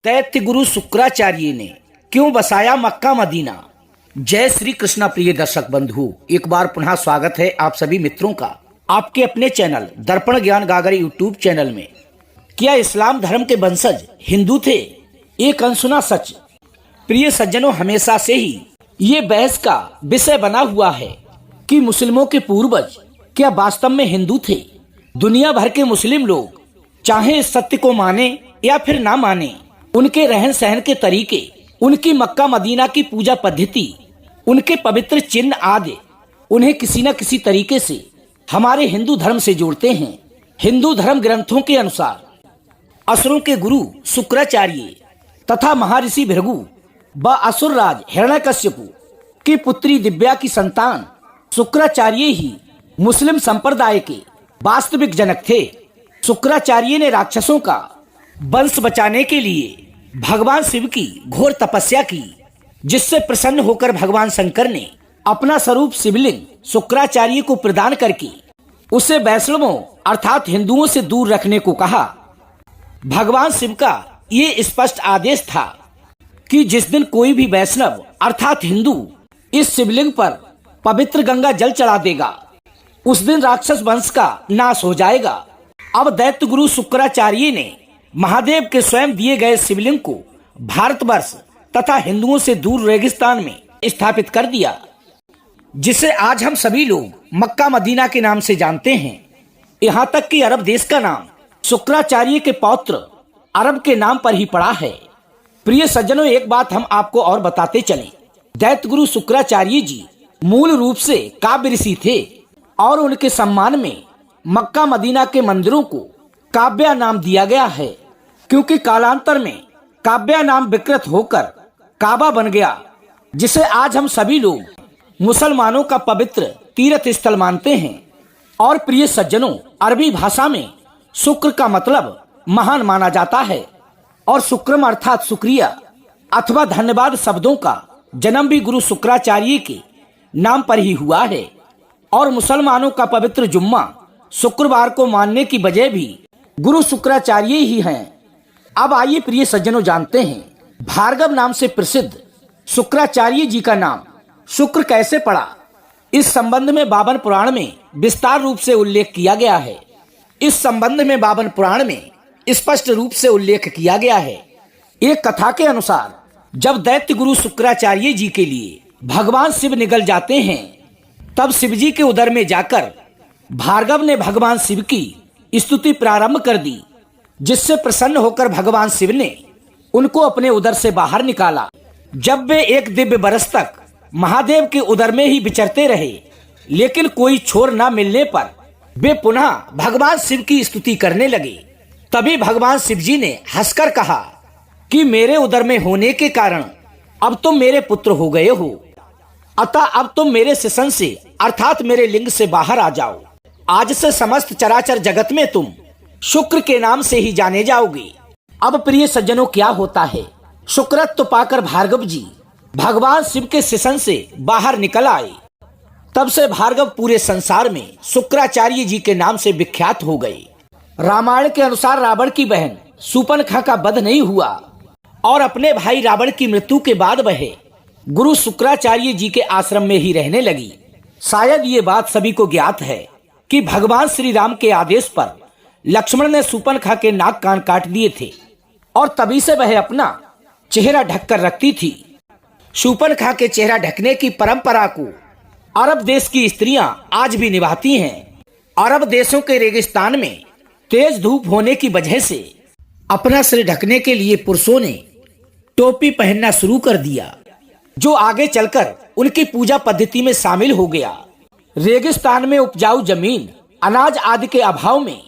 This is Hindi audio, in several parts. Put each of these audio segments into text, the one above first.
दैत्य गुरु शुक्राचार्य ने क्यों बसाया मक्का मदीना। जय श्री कृष्णा प्रिय दर्शक बंधु, एक बार पुनः स्वागत है आप सभी मित्रों का आपके अपने चैनल दर्पण ज्ञान गागर यूट्यूब चैनल में। क्या इस्लाम धर्म के वंशज हिंदू थे? एक अनसुना सच। प्रिय सज्जनों, हमेशा से ही ये बहस का विषय बना हुआ है कि मुस्लिमों के पूर्वज क्या वास्तव में हिंदू थे। दुनिया भर के मुस्लिम लोग चाहे इस सत्य को माने या फिर ना माने, उनके रहन सहन के तरीके, उनकी मक्का मदीना की पूजा पद्धति, उनके पवित्र चिन्ह आदि उन्हें किसी न किसी तरीके से हमारे हिंदू धर्म से जोड़ते हैं। हिंदू धर्म ग्रंथों के अनुसार असुरों के गुरु शुक्राचार्य तथा महर्षि भृगु व असुर राज हिरण्यकश्यपु की पुत्री दिव्या की संतान शुक्राचार्य ही मुस्लिम संप्रदाय के वास्तविक जनक थे। शुक्राचार्य ने राक्षसों का वंश बचाने के लिए भगवान शिव की घोर तपस्या की, जिससे प्रसन्न होकर भगवान शंकर ने अपना स्वरूप शिवलिंग शुक्राचार्य को प्रदान करके उसे वैष्णवों अर्थात हिंदुओं से दूर रखने को कहा। भगवान शिव का ये स्पष्ट आदेश था कि जिस दिन कोई भी वैष्णव अर्थात हिंदू इस शिवलिंग पर पवित्र गंगा जल चढ़ा देगा, उस दिन राक्षस वंश का नाश हो जाएगा। अब दैत्य गुरु शुक्राचार्य ने महादेव के स्वयं दिए गए शिवलिंग को भारतवर्ष तथा हिंदुओं से दूर रेगिस्तान में स्थापित कर दिया, जिसे आज हम सभी लोग मक्का मदीना के नाम से जानते हैं। यहाँ तक कि अरब देश का नाम शुक्राचार्य के पौत्र अरब के नाम पर ही पड़ा है। प्रिय सज्जनों, एक बात हम आपको और बताते चलें। दैत्य गुरु शुक्राचार्य जी मूल रूप से काव्य ऋषि थे और उनके सम्मान में मक्का मदीना के मंदिरों को काव्या नाम दिया गया है, क्योंकि कालांतर में काव्या नाम विकृत होकर काबा बन गया, जिसे आज हम सभी लोग मुसलमानों का पवित्र तीर्थ स्थल मानते हैं। और प्रिय सज्जनों, अरबी भाषा में शुक्र का मतलब महान माना जाता है और शुक्रम अर्थात शुक्रिया अथवा धन्यवाद शब्दों का जन्म भी गुरु शुक्राचार्य के नाम पर ही हुआ है। और मुसलमानों का पवित्र जुम्मा शुक्रवार को मानने की वजह भी गुरु शुक्राचार्य ही हैं। अब आइए प्रिय सज्जनों, जानते हैं भार्गव नाम से प्रसिद्ध शुक्राचार्य जी का नाम शुक्र कैसे पड़ा। इस संबंध में बावन पुराण में विस्तार रूप से उल्लेख किया गया है। इस संबंध में बावन पुराण में स्पष्ट रूप से उल्लेख किया गया है। एक कथा के अनुसार जब दैत्य गुरु शुक्राचार्य जी के लिए भगवान शिव निकल जाते हैं, तब शिव जी के उदर में जाकर भार्गव ने भगवान शिव की स्तुति प्रारंभ कर दी, जिससे प्रसन्न होकर भगवान शिव ने उनको अपने उदर से बाहर निकाला। जब वे एक दिव्य बरस तक महादेव के उदर में ही विचरते रहे, लेकिन कोई छोर न मिलने पर वे पुनः भगवान शिव की स्तुति करने लगे। तभी भगवान शिव जी ने हंसकर कहा कि मेरे उदर में होने के कारण अब तुम मेरे पुत्र हो गए हो, अतः अब तुम मेरे शिशन से अर्थात मेरे लिंग से बाहर आ जाओ। आज से समस्त चराचर जगत में तुम शुक्र के नाम से ही जाने जाओगे। अब प्रिय सज्जनों, क्या होता है, शुक्रत्व पाकर भार्गव जी भगवान शिव के शिशन से बाहर निकल आए। तब से भार्गव पूरे संसार में शुक्राचार्य जी के नाम से विख्यात हो गए। रामायण के अनुसार रावण की बहन शूर्पणखा का वध नहीं हुआ और अपने भाई रावण की मृत्यु के बाद वह गुरु शुक्राचार्य जी के आश्रम में ही रहने लगी। शायद ये बात सभी को ज्ञात है कि भगवान श्री राम के आदेश पर लक्ष्मण ने शूर्पणखा के नाक कान काट दिए थे और तभी से वह अपना चेहरा ढककर रखती थी। शूर्पणखा के चेहरा ढकने की परंपरा को अरब देश की स्त्रियां आज भी निभाती हैं। अरब देशों के रेगिस्तान में तेज धूप होने की वजह से अपना सिर ढकने के लिए पुरुषों ने टोपी पहनना शुरू कर दिया, जो आगे चलकर उनकी पूजा पद्धति में शामिल हो गया। रेगिस्तान में उपजाऊ जमीन, अनाज आदि के अभाव में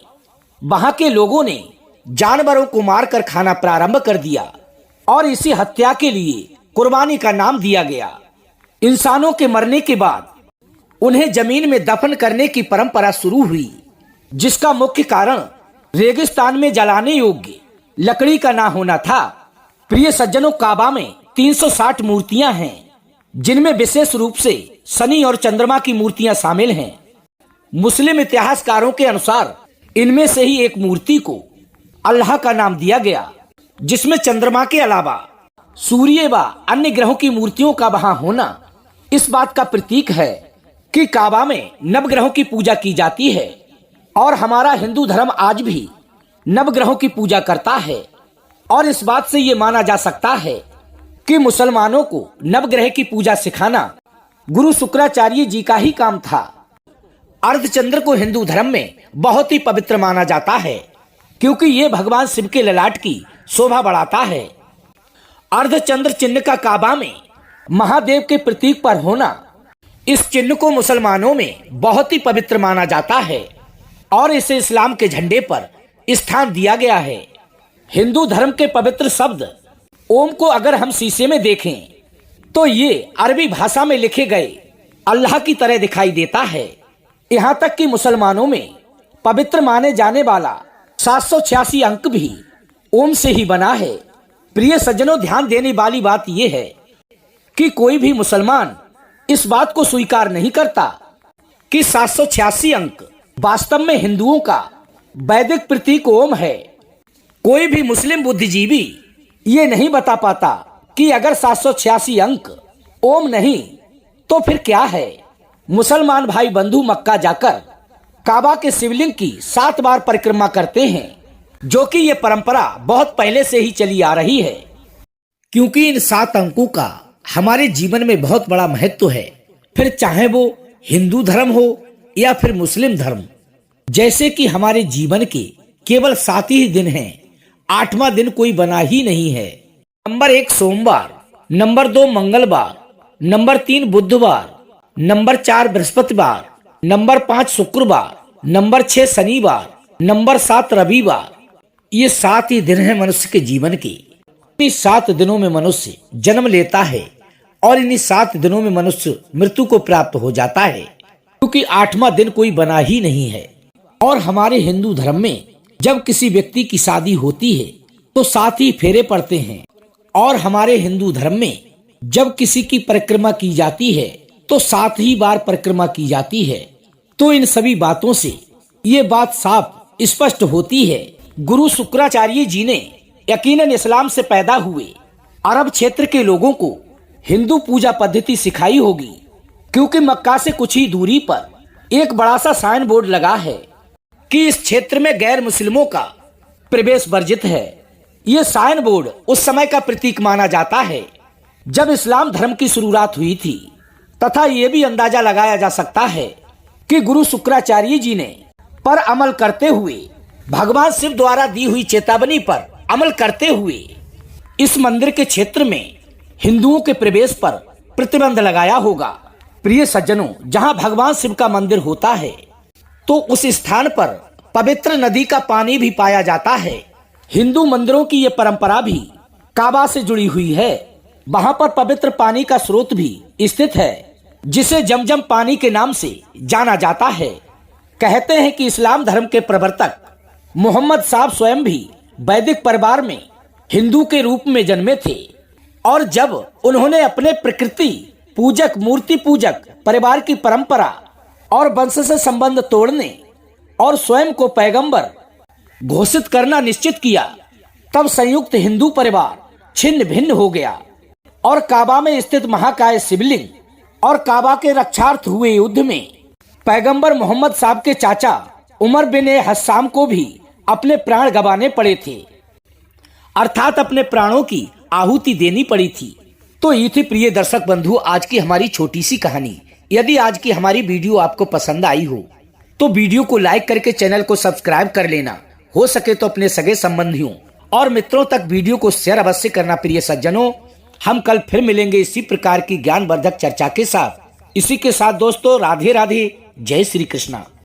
वहां के लोगों ने जानवरों को मारकर खाना प्रारंभ कर दिया और इसी हत्या के लिए कुर्बानी का नाम दिया गया। इंसानों के मरने के बाद उन्हें जमीन में दफन करने की परंपरा शुरू हुई, जिसका मुख्य कारण रेगिस्तान में जलाने योग्य लकड़ी का ना होना था। प्रिय सज्जनों, काबा में 360 मूर्तियां हैं, जिनमें विशेष रूप से शनि और चंद्रमा की मूर्तियां शामिल हैं। मुस्लिम इतिहासकारों के अनुसार इनमें से ही एक मूर्ति को अल्लाह का नाम दिया गया। जिसमें चंद्रमा के अलावा सूर्य व अन्य ग्रहों की मूर्तियों का वहां होना इस बात का प्रतीक है कि काबा में नवग्रहों की पूजा की जाती है। और हमारा हिंदू धर्म आज भी नवग्रहों की पूजा करता है। और इस बात से ये माना जा सकता है कि मुसलमानों को नवग्रह की पूजा सिखाना गुरु शुक्राचार्य जी का ही काम था। अर्धचंद्र को हिंदू धर्म में बहुत ही पवित्र माना जाता है, क्योंकि ये भगवान शिव के ललाट की शोभा बढ़ाता है। अर्धचंद्र चिन्ह का काबा में महादेव के प्रतीक पर होना, इस चिन्ह को मुसलमानों में बहुत ही पवित्र माना जाता है और इसे इस्लाम के झंडे पर स्थान दिया गया है। हिंदू धर्म के पवित्र शब्द ओम को अगर हम शीशे में देखें तो ये अरबी भाषा में लिखे गए अल्लाह की तरह दिखाई देता है। यहाँ तक कि मुसलमानों में पवित्र माने जाने वाला 786 अंक भी ओम से ही बना है। प्रिय सज्जनों, ध्यान देने वाली बात यह है कि कोई भी मुसलमान इस बात को स्वीकार नहीं करता कि 786 अंक वास्तव में हिंदुओं का वैदिक प्रतीक ओम है। कोई भी मुस्लिम बुद्धिजीवी ये नहीं बता पाता कि अगर 786 अंक ओम नहीं तो फिर क्या है। मुसलमान भाई बंधु मक्का जाकर काबा के शिवलिंग की 7 बार परिक्रमा करते हैं, जो कि ये परंपरा बहुत पहले से ही चली आ रही है। क्योंकि इन 7 अंकों का हमारे जीवन में बहुत बड़ा महत्व है, फिर चाहे वो हिंदू धर्म हो या फिर मुस्लिम धर्म। जैसे कि हमारे जीवन के केवल 7 ही दिन हैं, 8वां दिन कोई बना ही नहीं है। नंबर 1 सोमवार, नंबर 2 मंगलवार, नंबर 3 बुधवार, नंबर 4 बृहस्पतिवार, नंबर 5 शुक्रवार, नंबर 6 शनिवार, नंबर 7 रविवार। ये 7 ही दिन हैं मनुष्य के जीवन के। इन 7 दिनों में मनुष्य जन्म लेता है और इन्हीं 7 दिनों में मनुष्य मृत्यु को प्राप्त हो जाता है, क्योंकि 8वां दिन कोई बना ही नहीं है। और हमारे हिंदू धर्म में जब किसी व्यक्ति की शादी होती है तो 7 ही फेरे पड़ते हैं। और हमारे हिंदू धर्म में जब किसी की परिक्रमा की जाती है तो 7 ही बार परिक्रमा की जाती है। तो इन सभी बातों से ये बात साफ स्पष्ट होती है, गुरु शुक्राचार्य जी ने यकीनन इस्लाम से पैदा हुए अरब क्षेत्र के लोगों को हिंदू पूजा पद्धति सिखाई होगी, क्योंकि मक्का से कुछ ही दूरी पर एक बड़ा सा साइन बोर्ड लगा है कि इस क्षेत्र में गैर मुस्लिमों का प्रवेश वर्जित है। ये साइन बोर्ड उस समय का प्रतीक माना जाता है जब इस्लाम धर्म की शुरुआत हुई थी, तथा ये भी अंदाजा लगाया जा सकता है कि गुरु शुक्राचार्य जी ने पर अमल करते हुए, भगवान शिव द्वारा दी हुई चेतावनी पर अमल करते हुए इस मंदिर के क्षेत्र में हिंदुओं के प्रवेश पर प्रतिबंध लगाया होगा। प्रिय सज्जनों, जहां भगवान शिव का मंदिर होता है तो उस स्थान पर पवित्र नदी का पानी भी पाया जाता है। हिंदू मंदिरों की ये परंपरा भी काबा से जुड़ी हुई है। वहां पर पवित्र पानी का स्रोत भी स्थित है, जिसे जमजम पानी के नाम से जाना जाता है। कहते हैं कि इस्लाम धर्म के प्रवर्तक मोहम्मद साहब स्वयं भी वैदिक परिवार में हिंदू के रूप में जन्मे थे, और जब उन्होंने अपने प्रकृति पूजक, मूर्ति पूजक परिवार की परंपरा और वंश से संबंध तोड़ने और स्वयं को पैगंबर घोषित करना निश्चित किया, तब संयुक्त हिंदू परिवार छिन्न भिन्न हो गया और काबा में स्थित महाकाय शिवलिंग और काबा के रक्षार्थ हुए युद्ध में पैगंबर मोहम्मद साहब के चाचा उमर बिन हस्साम को भी अपने प्राण गंवाने पड़े थे, अर्थात अपने प्राणों की आहुति देनी पड़ी थी। तो ये थी प्रिय दर्शक बंधु आज की हमारी छोटी सी कहानी। यदि आज की हमारी वीडियो आपको पसंद आई हो तो वीडियो को लाइक करके चैनल को सब्सक्राइब कर लेना। हो सके तो अपने सगे संबंधियों और मित्रों तक वीडियो को शेयर अवश्य करना। प्रिय सज्जनों, हम कल फिर मिलेंगे इसी प्रकार की ज्ञानवर्धक चर्चा के साथ। इसी के साथ दोस्तों, राधे राधे, जय श्री कृष्णा।